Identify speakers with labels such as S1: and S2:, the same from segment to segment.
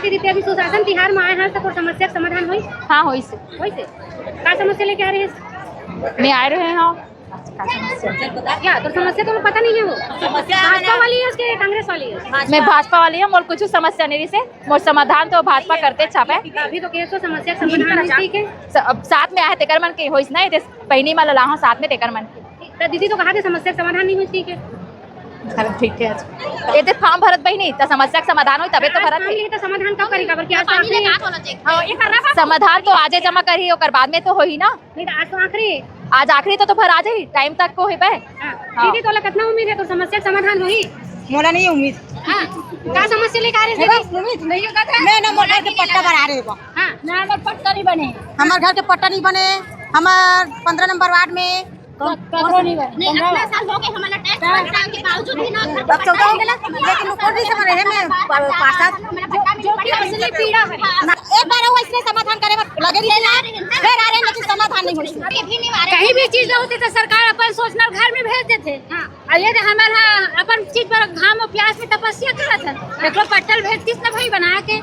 S1: दीदी अभी सुशासन तिहार में आए हैं तो कोई समस्या का समाधान हुई?
S2: हाँ होई से
S1: क्या समस्या लेके आ रहे हैं?
S2: मैं आ रहे हैं
S1: क्या तो समस्या तो पता नहीं है वो भाजपा वाली है उसके कांग्रेस वाली है?
S2: मैं भाजपा वाली हूँ और कुछ समस्या नहीं से मोर समाधान तो भाजपा करते छापे
S1: अभी तो केस तो समस्या का समाधान ठीक है
S2: अब साथ में आए तेकर मन के होइस नहीं पहनी में ललाहा साथ में तेकर मन
S1: तो दीदी तो कहा थे समस्या का समाधान नहीं हुई ठीक है
S2: ठीक है ये तो फॉर्म भरत बही नहीं तो समस्या का समाधान हो तबे तो भरत है
S1: तो समाधान कब करेगा पर क्या
S2: समाधान तो आजे जमा करी और बाद में तो हो ही ना
S1: नहीं तो आज तो आखिरी
S2: आज आखिरी तो भर आ जाए टाइम तक को ही पे
S1: दीदी तो कितना उम्मीद है तो समस्या का समाधान हुई?
S3: मोला नहीं उम्मीद।
S1: क्या समस्या लेकर आ रहे हैं?
S3: उम्मीद नहीं होगा मैं ना मोर घर के पट्टा बना रहे हो।
S1: हाँ
S2: हमारे पट्टा नहीं बने
S3: हमारे घर के पट्टा नहीं बने। हमार 15 नंबर वार्ड में
S2: नहीं बने
S1: अगला साल हो गए हमारा टैक्स भरने के बावजूद भी ना
S3: अब 14 हो गए ना, लेकिन वो कोई से रहे में पास
S1: जो कि असली पीड़ा है
S3: एक बार वो इसने समाधान करे लगे रही ना फिर आ रहे हैं लेकिन समाधान नहीं हुई।
S1: कहीं भी चीज होती तो सरकार अपन सोचना घर में भेज देते। और ये हमारा अपन चीज पर घाम और प्यास में तपस्या करत है देखो पट्टल भेज किसने भाई बना के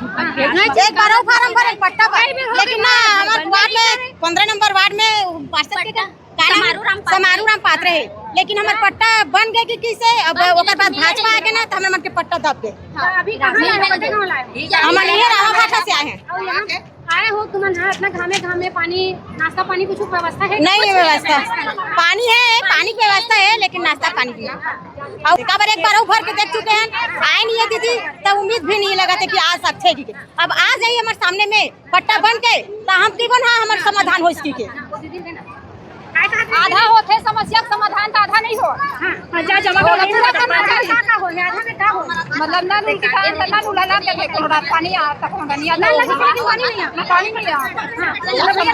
S3: एक बार वो फार्म भरे पट्टा पर, लेकिन ना हमारे वार्ड में 15 नंबर वार्ड में पार्षद के समारू राम पात्र है, लेकिन हमारे पट्टा बन गए कि से अब ओकर बाद भाजपा आ गए ना तो हमारे मन के पट्टा दब गए।
S1: अभी कहाँ
S3: हमारे ये रामाभाटा से आए हैं।
S1: आए हो तुम अपना घामे पानी नाश्ता पानी कुछ व्यवस्था है?
S3: नहीं है व्यवस्था, पानी है, पानी की व्यवस्था है लेकिन नाश्ता पानी की और एक बार भर के देख चुके हैं आए नहीं है दीदी तब उम्मीद भी नहीं लगा कि आ सकते हैं। अब आ जाइए हमारे सामने में पट्टा बन के तो हम की हमारे समाधान हो इसकी के
S2: आधा होते समस्या का समाधान तो आधा नहीं हो
S1: जमा
S2: मतलब ना नहीं पानी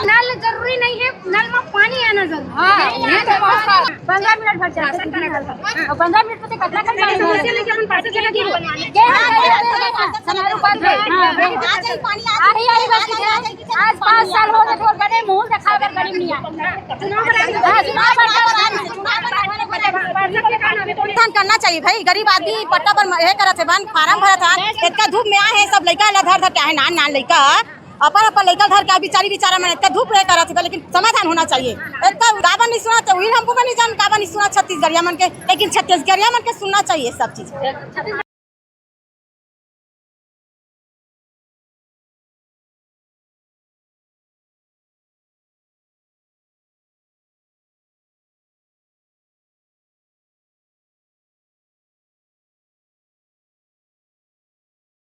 S1: नल जरूरी नहीं है, नल में पानी आना जरूरी 15 मिनट भर जाता 15 मिनट में कितना समस्या लेके अपन पास चला
S2: आज 5 साल हो गए और बड़े मुंह दिखाकर गरीब नहीं
S3: करना चाहिए भाई। गरीब आदमी पट्टा पर करत है फार्म भरा था इतना धूप में आए हैं सब लड़का धर धर के आए नान लड़का अपन लड़का धर के बेचारी बेचारा मैंने इतना धूप करत है, लेकिन समाधान होना चाहिए। इतना गावा नहीं सुना तो हमको नहीं जान गावा नहीं सुना छत्तीसगढ़िया मन के, लेकिन छत्तीसगढ़िया मन के सुनना चाहिए सब चीज।